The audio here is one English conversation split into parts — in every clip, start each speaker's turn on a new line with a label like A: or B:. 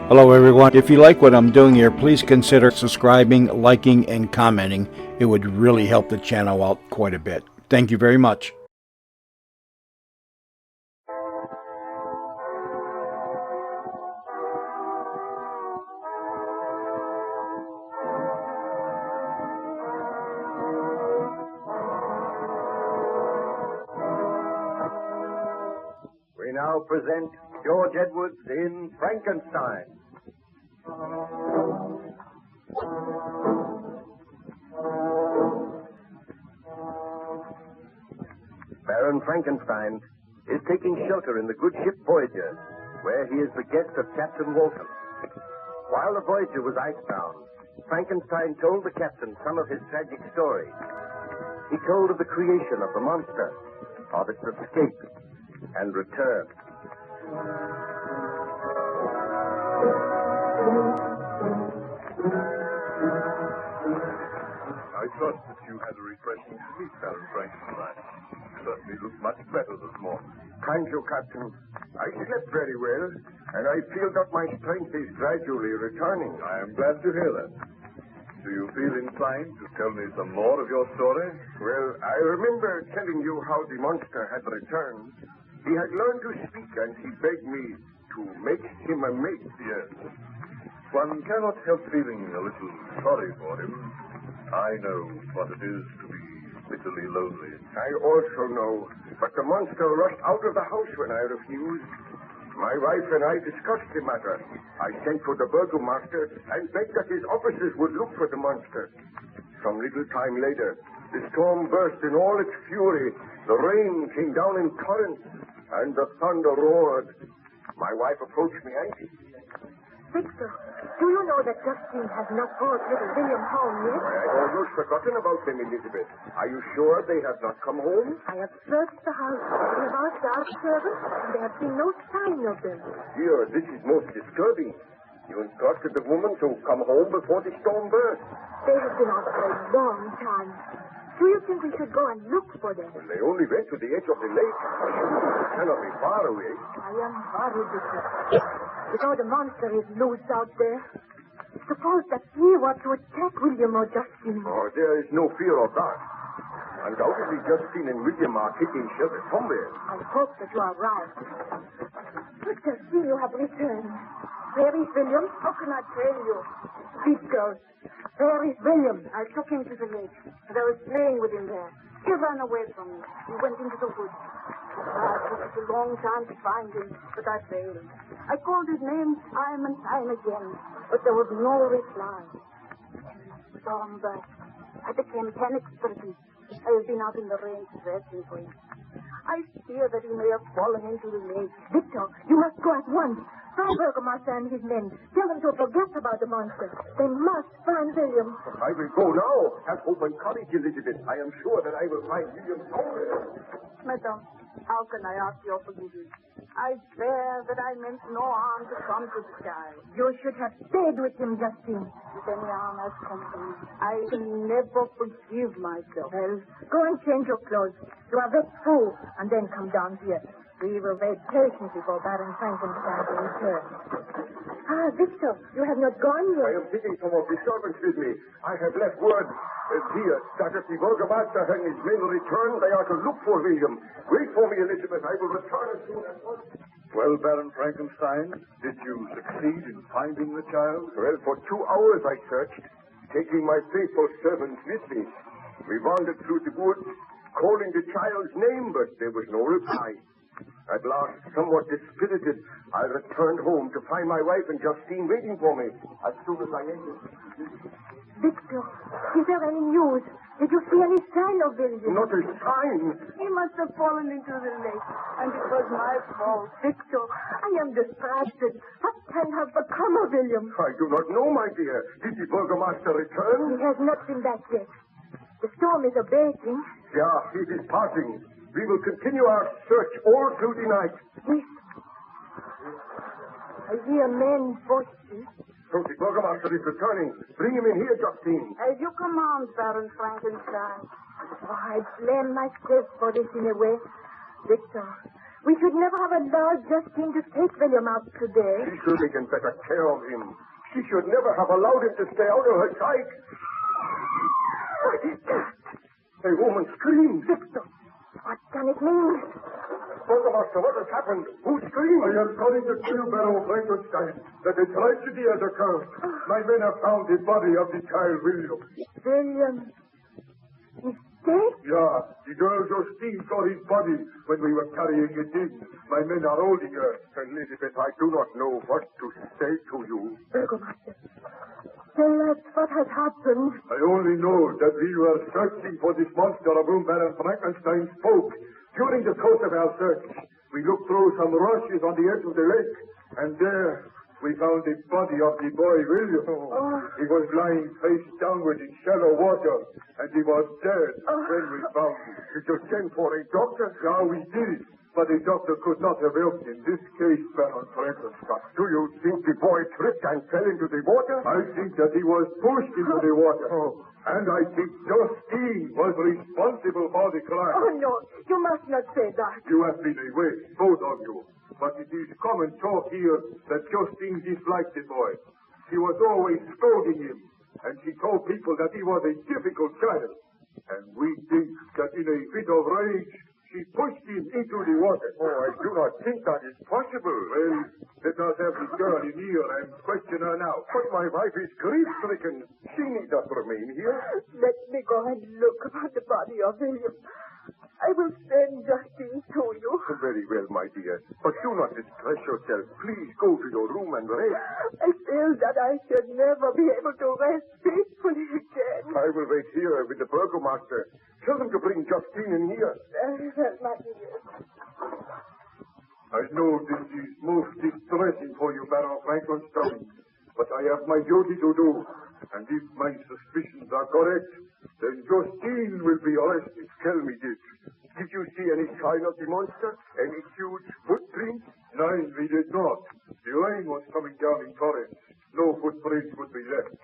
A: Hello, everyone. If you like what I'm doing here, please consider subscribing, liking, and commenting. It would really help the channel out quite a bit. Thank you very much.
B: We now present George Edwards in Frankenstein. Baron Frankenstein is taking shelter in the good ship Voyager, where he is the guest of Captain Walton. While the Voyager was icebound, Frankenstein told the captain some of his tragic story. He told of the creation of the monster, of its escape and return.
C: I trust that you had a refreshing sleep, Baron Frankenstein. You certainly look much better this morning.
B: Thank you, Captain. I slept very well, and I feel that my strength is gradually returning.
C: I am glad to hear that. Do you feel inclined to tell me some more of your story?
B: Well, I remember telling you how the monster had returned. He had learned to speak, and he begged me to make him a mate.
C: Yes. One cannot help feeling a little sorry for him. I know what it is to be bitterly lonely.
B: I also know, but the monster rushed out of the house when I refused. My wife and I discussed the matter. I sent for the burgomaster and begged that his officers would look for the monster. Some little time later, the storm burst in all its fury. The rain came down in torrents, and the thunder roared. My wife approached me anxiously.
D: Victor, do you know that Justine has not brought little William home yet?
B: I had almost forgotten about them, Elizabeth. Are you sure they have not come home?
D: I have searched the house. We have asked our servants, and there have been no sign of them.
B: Dear, this is most disturbing. You instructed the woman to come home before the storm burst.
D: They have been out for a long time. Do you think we should go and look for them?
B: Well, they only went to the edge of the lake. They cannot be far away.
D: I am worried, Victor. You know the monster is loose out there. Suppose that he were to attack William or Justine.
B: Oh, there is no fear of that. Undoubtedly, Justine and William are taking shelter somewhere.
D: I hope that you are right. Victor, see, you have returned. Where is William? How can I tell you? Victor, where is William?
E: I took him to the lake, and I was playing with him there. He ran away from me. He went into the woods. It took us a long time to find him, but I failed. I called his name time and time again, but there was no reply. Storm burst. I became panic-stricken. I have been out in the rain searching for him. I fear that he may have fallen into the lake.
D: Victor, you must go at once. Find Burgomaster and his men. Tell them to forget about the monster. They must find William.
B: I will go now. Have hope and courage, Elizabeth. I am sure that I will find William somewhere.
E: Madam, how can I ask your forgiveness? I swear that I meant no harm to come to the child.
D: You should have stayed with him, Justine.
E: If any harm has come to me, I can never forgive myself.
D: Well, go and change your clothes. You are wet through, and then come down here. We will wait patiently for Baron Frankenstein to return. Ah, Victor, you have not gone
B: I
D: yet.
B: am taking some of the servants with me. I have left word here that if the burgomaster and his men return, they are to look for William. Wait for me, Elizabeth. I will return as soon as possible.
C: Well, Baron Frankenstein, did you succeed in finding the child?
B: Well, for 2 hours I searched, taking my faithful servants with me. We wandered through the woods, calling the child's name, but there was no reply. At last, somewhat dispirited, I returned home to find my wife and Justine waiting for me. As soon as I entered...
D: Victor, is there any news? Did you see any sign of William?
B: Not a sign.
E: He must have fallen into the lake, and it was my fault.
D: Victor, I am distracted. What can have become of William?
B: I do not know, my dear. Did the burgomaster
D: He
B: return?
D: has not been back yet. The storm is abating.
B: Yeah, it is passing. We will continue our search all through the night.
D: Yes. I hear men's voices.
B: So the burgomaster is returning. Bring him in here, Justine.
E: As you command, Baron Frankenstein.
D: Oh, I blame myself for this in a way. Victor, We should never have allowed Justine to take William out today.
B: She should have taken better care of him. She should never have allowed him to stay out of her sight.
D: What is that?
B: A woman screamed.
D: Victor, what can it mean?
B: Burgomaster, what has happened? Who screamed?
C: I am calling to tell you, Baron Frankenstein, that a tragedy has occurred. My men have found the body of the child William.
D: William is dead?
C: Yeah, the girl Justine saw his body when we were carrying it in. My men are holding her.
B: Elizabeth, I do not know what to say to you.
D: Burgomaster, tell us what has happened.
C: I only know that we were searching for this monster of whom Baron Frankenstein spoke. During the course of our search, we looked through some rushes on the edge of the lake, and there we found the body of the boy William. He was lying face downward in shallow water, and he was dead when we found him.
B: Did you send for a doctor?
C: Yeah, we did, but the doctor could not have helped in this case, Baron Frankenstein.
B: Do you think the boy tripped and fell into the water?
C: I think that he was pushed into the water. And I think Justine was responsible for the crime.
D: Oh, no, you must not say that.
C: You have been away, both of you. But it is common talk here that Justine disliked the boy. She was always scolding him, and she told people that he was a difficult child. And we think that in a fit of rage, she pushed him into the water.
B: Oh, I do not think that is possible.
C: Well, let us have the girl in here and question her now.
B: But my wife is grief-stricken. She need not remain here.
D: Let me go and look upon the body of William. I will send Justine to you.
B: Very well, my dear. But do not distress yourself. Please go to your room and rest.
D: I feel that I should never be able to rest peacefully again.
B: I will wait here with the burgomaster. Tell them to bring Justine in here.
D: Very well, my dear.
C: I know this is most distressing for you, Baron Frankenstein, but I have my duty to do. And if my suspicions are correct, then Justine will be arrested.
B: Tell me this. Did you see any sign of the monster? Any huge footprints?
C: No, we did not. The rain was coming down in torrents. No footprints would be left.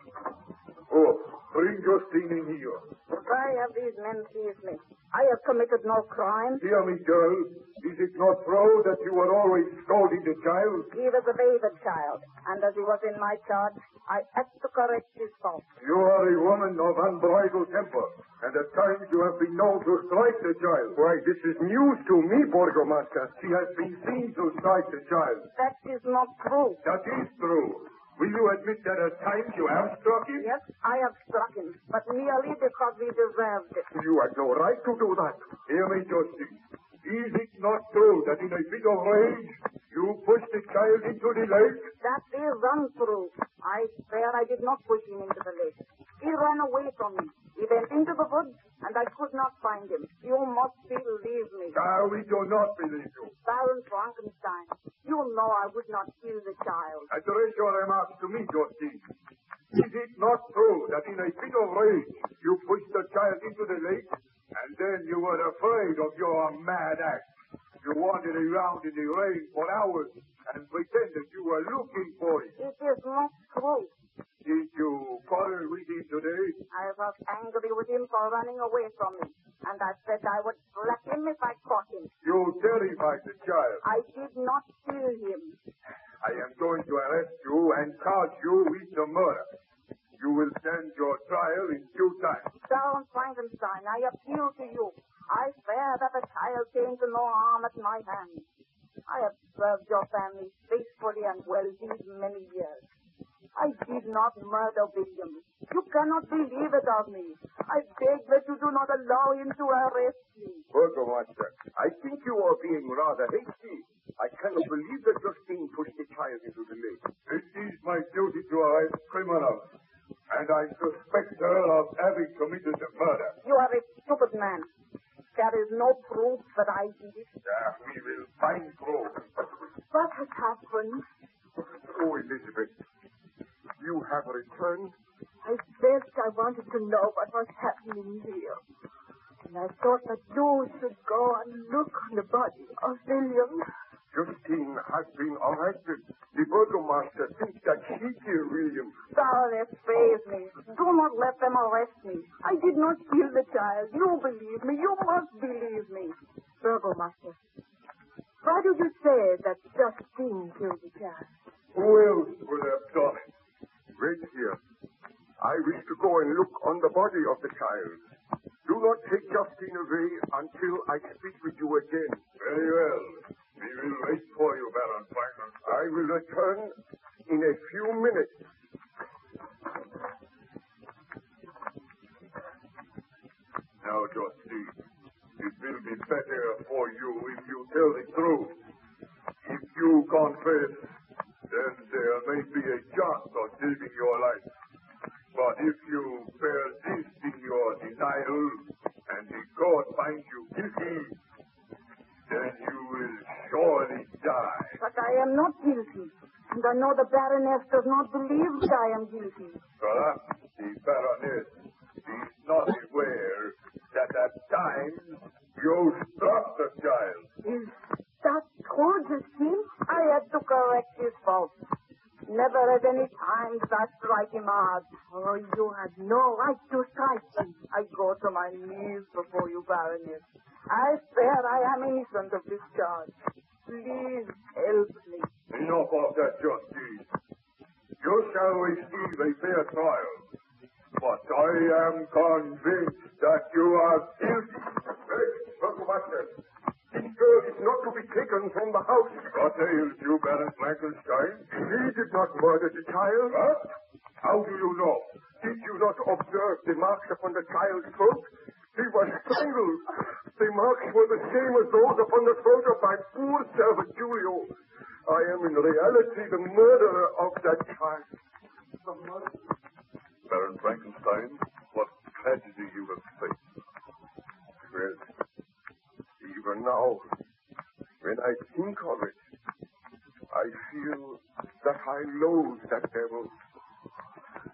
C: Oh, bring Justine in here.
E: Why have these men seized me? I have committed no crime.
C: Hear me, girl. Is it not true that you were always scolding the child?
E: He was a baby child, and as he was in my charge, I had to correct his fault.
C: You are a woman of unbridled temper, and at times you have been known to strike the child.
B: Why, this is news to me, burgomaster.
C: She has been seen to strike the child.
E: That is not true.
C: That is true. Will you admit that at times you have struck him?
E: Yes, I have struck him, but merely because he deserved it.
B: You had no right to do that.
C: Hear me, Justine. Is it not true that in a fit of rage you pushed the child into the lake?
E: That is untrue. I swear I did not push him into the lake. He ran away from me. He went into the woods, and I could not find him. You must believe me.
C: We do not believe you.
E: Baron Frankenstein, you know I would not kill the child.
C: Address your remarks to me, Justine. Is it not true that in a fit of rage you pushed the child into the lake, and then you were afraid of your mad act? You wandered around in the rain for hours and pretended you were looking for it.
E: It is not true.
C: Did you quarrel with him today?
E: I was angry with him for running away from me, and I said I would slap him if I caught him.
C: You terrified the child.
E: I did not kill him.
C: I am going to arrest you and charge you with the murder. You will stand your trial in due time.
E: Baron Frankenstein, I appeal to you. I swear that the child came to no harm at my hands. I have served your family faithfully and well these many years. I did not murder William. You cannot believe it of me. I beg that you do not allow him to arrest me.
B: Burgomaster, I think you are being rather hasty. I cannot believe that Justine pushed the child into the lake.
C: It is my duty to arrest criminals, and I suspect her of having committed the murder.
E: You are a stupid man. There is no proof that I did it.
C: We will find proof.
D: What has happened?
B: Oh, Elizabeth, you have returned?
D: I felt I wanted to know what was happening here. And I thought that you should go and look on the body of William.
B: Justine has been arrested. The burgomaster thinks that she killed William.
E: Baron, praise me. Do not let them arrest me. I did not kill the child. You believe me. You must believe me.
D: Burgomaster,
E: Why did you say that Justine killed the child?
C: Who else would have done it?
B: Wait here. I wish to go and look on the body of the child. Do not take Justine away until I speak with you again.
C: Very well. We will wait for you, Baron Frankenstein.
B: I will return in a few minutes.
C: Now, Justine, it will be better for you if you tell the truth. If you confess, then there may be a chance of saving your life. But if you persist in your denial and the court finds you guilty, then you will surely die.
E: But I am not guilty. And I know the Baroness does not believe that I am guilty.
C: Perhaps the Baroness is not aware that at times you struck the child.
E: Is that true, Justine? I had to correct his fault. Never at any time did I strike him hard. Oh, you had no right to strike me. I go to my knees before you, Baroness. I swear I am innocent of this charge. Please help me.
C: Enough of that, Justine. You shall receive a fair trial. But I am convinced that you are guilty.
B: Wait, Burgomaster. This girl is not to be taken from the house.
C: What ails you, Baron Frankenstein?
B: He did not murder the child.
C: What? How do you know?
B: Did you not observe the marks upon the child's throat? He was strangled. The marks were the same as those upon the throat of my poor servant Julio. I am in reality the murderer of that child. The murderer.
C: Baron Frankenstein, what tragedy you have faced.
B: Well, even now, when I think of it, I feel that I loathe that devil.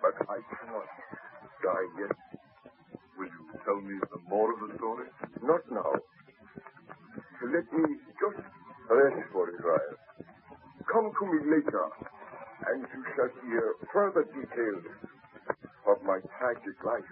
B: But I cannot die yet.
C: Will you tell me the more of the story?
B: Not now. Let me just rest for a while. Come to me later, and you shall hear further details of my tragic life.